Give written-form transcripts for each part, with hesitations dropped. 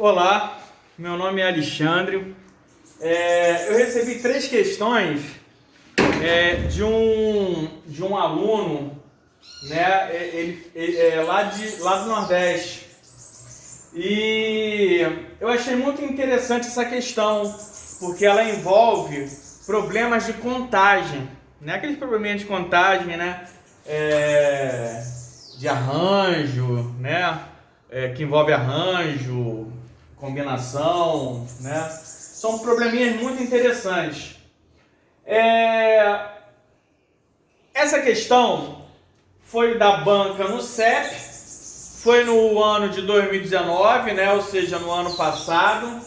Olá, meu nome é Alexandre. Eu recebi 3 questões de um aluno, né? Ele é lá do Nordeste. E eu achei muito interessante essa questão, porque ela envolve problemas de contagem, né? Aqueles probleminhas de contagem, né? De arranjo, né? Que envolve arranjo, combinação, né? São probleminhas muito interessantes. Essa questão foi da banca no CEP, foi no ano de 2019, né? Ou seja, no ano passado.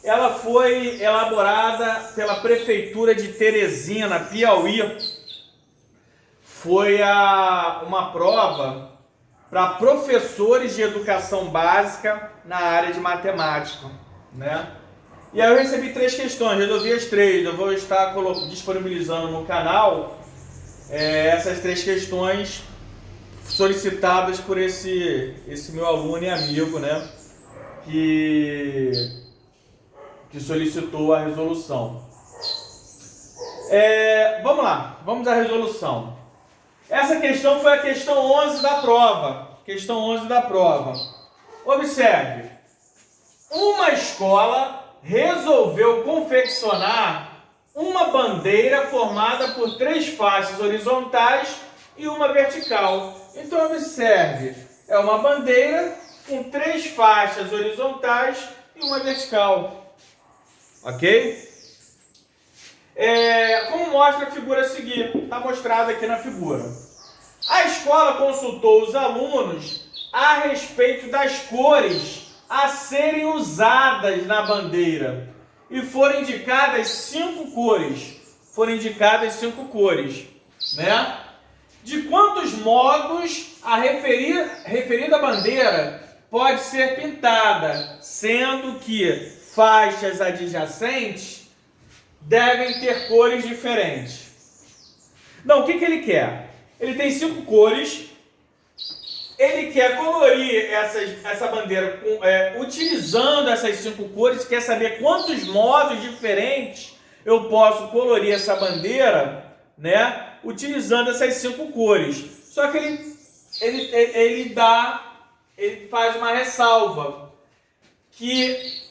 Ela foi elaborada pela Prefeitura de Teresina, Piauí. Foi uma prova para professores de educação básica na área de matemática, né? E aí eu recebi 3 questões, resolvi as 3. Eu vou estar disponibilizando no canal essas 3 questões solicitadas por esse meu aluno e amigo, né? Que solicitou a resolução. Vamos lá, vamos à resolução. Essa questão foi a questão 11 da prova. Questão 11 da prova. Observe. Uma escola resolveu confeccionar uma bandeira formada por 3 faixas horizontais e uma vertical. Então, observe. É uma bandeira com 3 faixas horizontais e uma vertical. Ok? Como mostra a figura a seguir, está mostrado aqui na figura. A escola consultou os alunos a respeito das cores a serem usadas na bandeira e foram indicadas 5 cores. Né? De quantos modos a referida bandeira pode ser pintada, sendo que faixas adjacentes devem ter cores diferentes. Não, o que ele quer? Ele tem 5 cores. Ele quer colorir essa bandeira utilizando essas 5 cores. Quer saber quantos modos diferentes eu posso colorir essa bandeira, né? Utilizando essas 5 cores. Só que ele faz uma ressalva que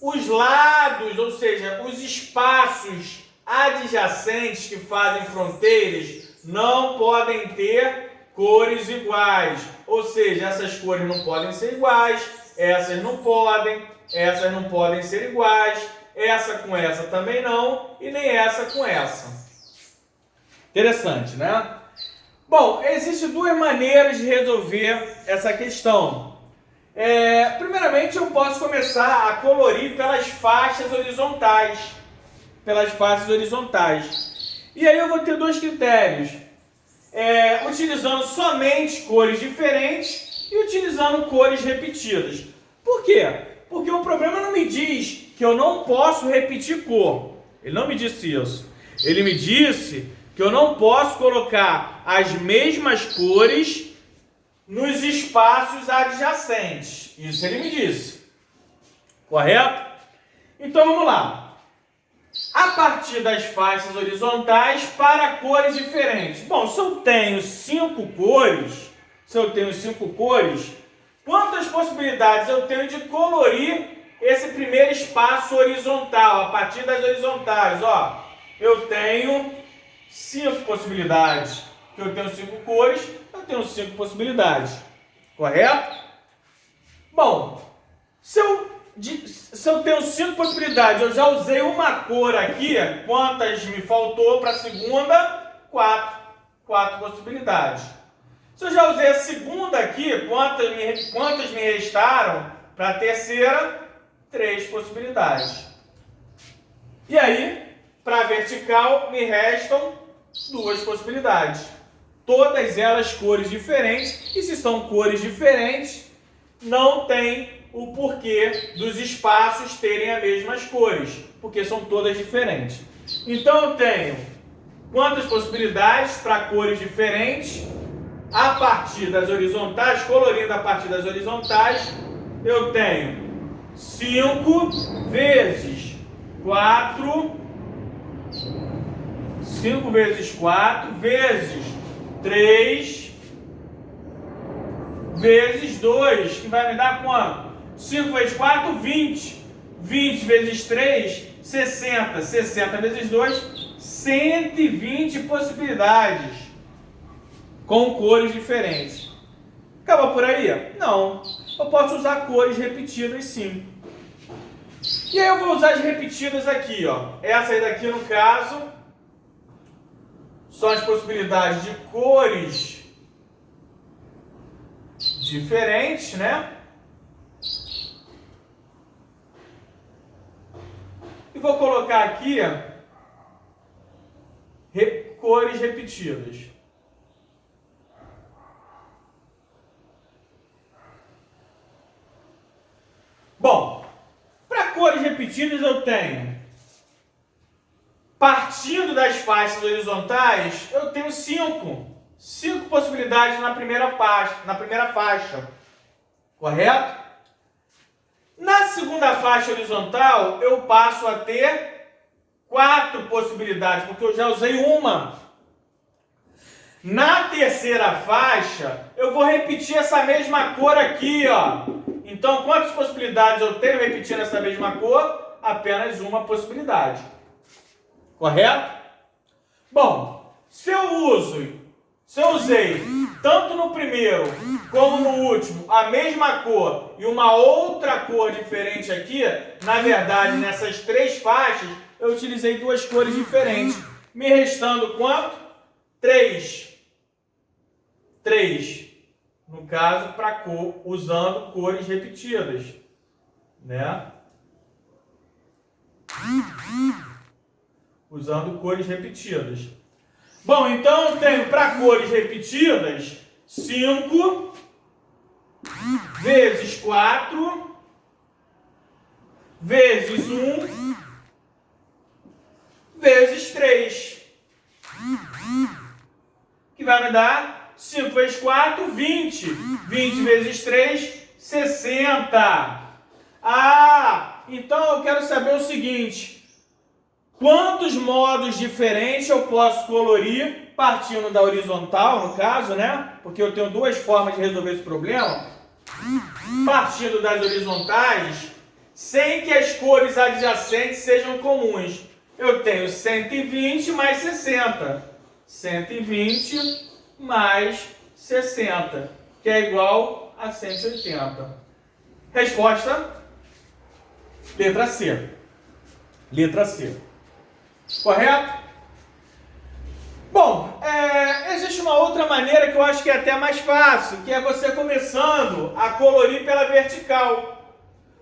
os lados, ou seja, os espaços adjacentes que fazem fronteiras não podem ter cores iguais. Ou seja, essas cores não podem ser iguais, essas não podem ser iguais, essa com essa também não, e nem essa com essa. Interessante, né? Bom, existem 2 maneiras de resolver essa questão. Primeiramente, eu posso começar a colorir pelas faixas horizontais. E aí eu vou ter 2 critérios. Utilizando somente cores diferentes e utilizando cores repetidas. Por quê? Porque o problema não me diz que eu não posso repetir cor. Ele não me disse isso. Ele me disse que eu não posso colocar as mesmas cores nos espaços adjacentes. Isso ele me disse. Correto? Então vamos lá. A partir das faixas horizontais para cores diferentes. Bom, se eu tenho 5 cores, quantas possibilidades eu tenho de colorir esse primeiro espaço horizontal, a partir das horizontais? Ó, eu tenho 5 possibilidades. Que eu tenho 5 cores, eu tenho 5 possibilidades. Correto? Bom, se eu tenho 5 possibilidades, eu já usei uma cor aqui, quantas me faltou para a segunda? 4 possibilidades. Se eu já usei a segunda aqui, quantas me restaram para a terceira? 3 possibilidades. E aí, para a vertical, me restam 2 possibilidades. Todas elas cores diferentes, e se são cores diferentes, não tem o porquê dos espaços terem as mesmas cores, porque são todas diferentes. Então eu tenho quantas possibilidades para cores diferentes? A partir das horizontais, colorindo a partir das horizontais, eu tenho 5 vezes 4, 5 vezes 4 vezes 3 vezes 2, que vai me dar quanto? 5 vezes 4, 20. 20 vezes 3, 60. 60 vezes 2, 120 possibilidades com cores diferentes. Acabou por aí? Não. Eu posso usar cores repetidas sim. E aí eu vou usar as repetidas aqui, ó. Essa aí daqui, no caso, são as possibilidades de cores diferentes, né? E vou colocar aqui cores repetidas. Bom, para cores repetidas eu tenho, partindo das faixas horizontais, eu tenho 5 possibilidades na primeira faixa, correto? Na segunda faixa horizontal, eu passo a ter 4 possibilidades, porque eu já usei uma. Na terceira faixa, eu vou repetir essa mesma cor aqui, ó. Então, quantas possibilidades eu tenho repetindo essa mesma cor? Apenas uma possibilidade. Correto? Bom, se eu usei tanto no primeiro como no último a mesma cor e uma outra cor diferente aqui, na verdade, nessas 3 faixas, eu utilizei 2 cores diferentes. Me restando quanto? 3. 3. No caso, para cor, usando cores repetidas, né? Usando cores repetidas. Bom, então eu tenho para cores repetidas 5 vezes 4 vezes 1 vezes 3, que vai me dar 5 vezes 4, 20. 20 vezes 3, 60. Ah, então eu quero saber o seguinte: quantos modos diferentes eu posso colorir, partindo da horizontal, no caso, né? Porque eu tenho 2 formas de resolver esse problema. Partindo das horizontais, sem que as cores adjacentes sejam comuns. Eu tenho 120 mais 60. 120 mais 60, que é igual a 180. Resposta: letra C. Letra C. Correto? Bom, existe uma outra maneira que eu acho que é até mais fácil, que é você começando a colorir pela vertical.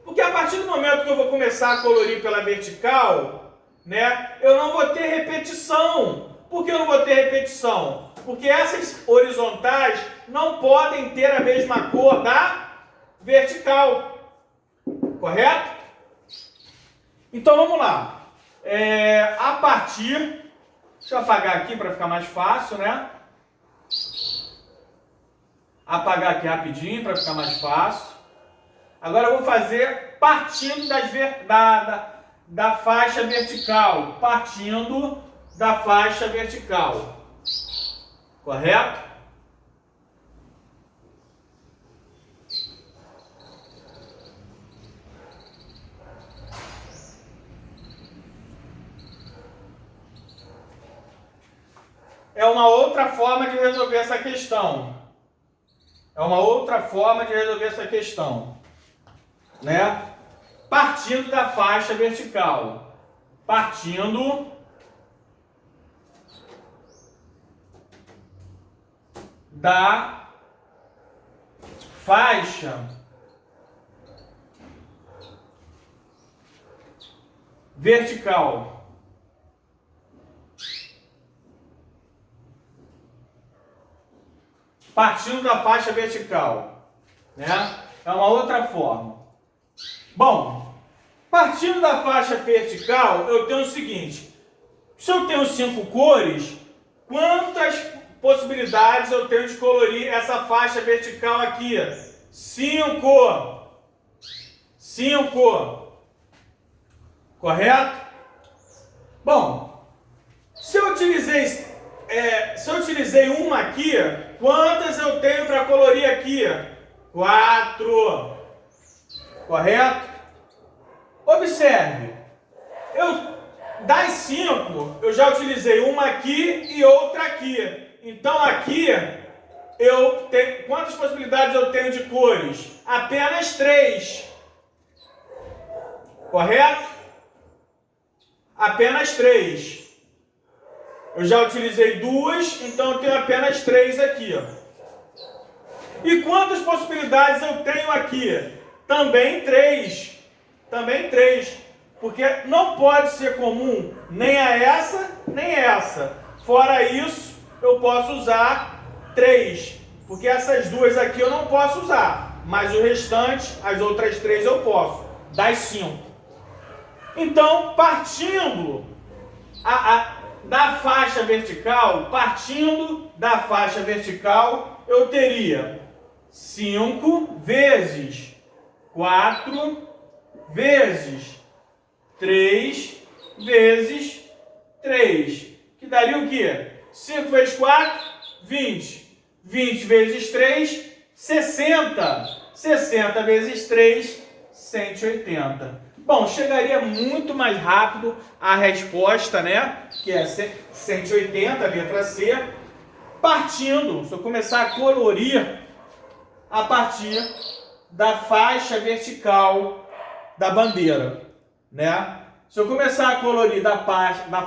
Porque a partir do momento que eu vou começar a colorir pela vertical, né, eu não vou ter repetição. Por que eu não vou ter repetição? Porque essas horizontais não podem ter a mesma cor da vertical. Correto? Então vamos lá. A partir... Deixa eu apagar aqui para ficar mais fácil, né? Apagar aqui rapidinho para ficar mais fácil. Agora eu vou fazer partindo da faixa vertical. Partindo da faixa vertical. Correto? É uma outra forma de resolver essa questão. Né? Partindo da faixa vertical. Partindo da faixa vertical. Partindo da faixa vertical, né? É uma outra forma. Bom, partindo da faixa vertical, eu tenho o seguinte: se eu tenho 5 cores, quantas possibilidades eu tenho de colorir essa faixa vertical aqui? 5. 5. Correto? Bom, se eu utilizei uma aqui, quantas eu tenho para colorir aqui? 4. Correto? Observe, das 5, eu já utilizei uma aqui e outra aqui. Então aqui, eu tenho, quantas possibilidades eu tenho de cores? Apenas 3. Correto? Apenas 3. Eu já utilizei 2, então eu tenho apenas 3 aqui. E quantas possibilidades eu tenho aqui? Também 3. Também 3. Porque não pode ser comum nem a essa, nem essa. Fora isso, eu posso usar 3. Porque essas duas aqui eu não posso usar. Mas o restante, as outras 3 eu posso. Das 5. Então, partindo da faixa vertical, eu teria 5 vezes 4 vezes 3 vezes 3. Que daria o quê? 5 vezes 4, 20. 20 vezes 3, 60. 60 vezes 3, 180. Bom, chegaria muito mais rápido a resposta, né? Que é 180, letra C. Partindo, se eu começar a colorir a partir da faixa vertical da bandeira, né? Se eu começar a colorir da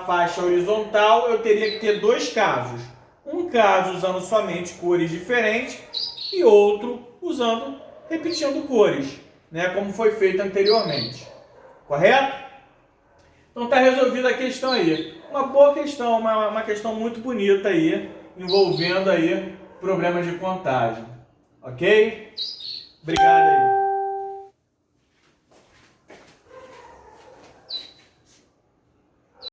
faixa horizontal, eu teria que ter 2 casos. Um caso usando somente cores diferentes e outro repetindo cores, né? Como foi feito anteriormente. Correto? Então está resolvida a questão aí. Uma boa questão, uma questão muito bonita aí, envolvendo aí problemas de contagem. Ok? Obrigado aí.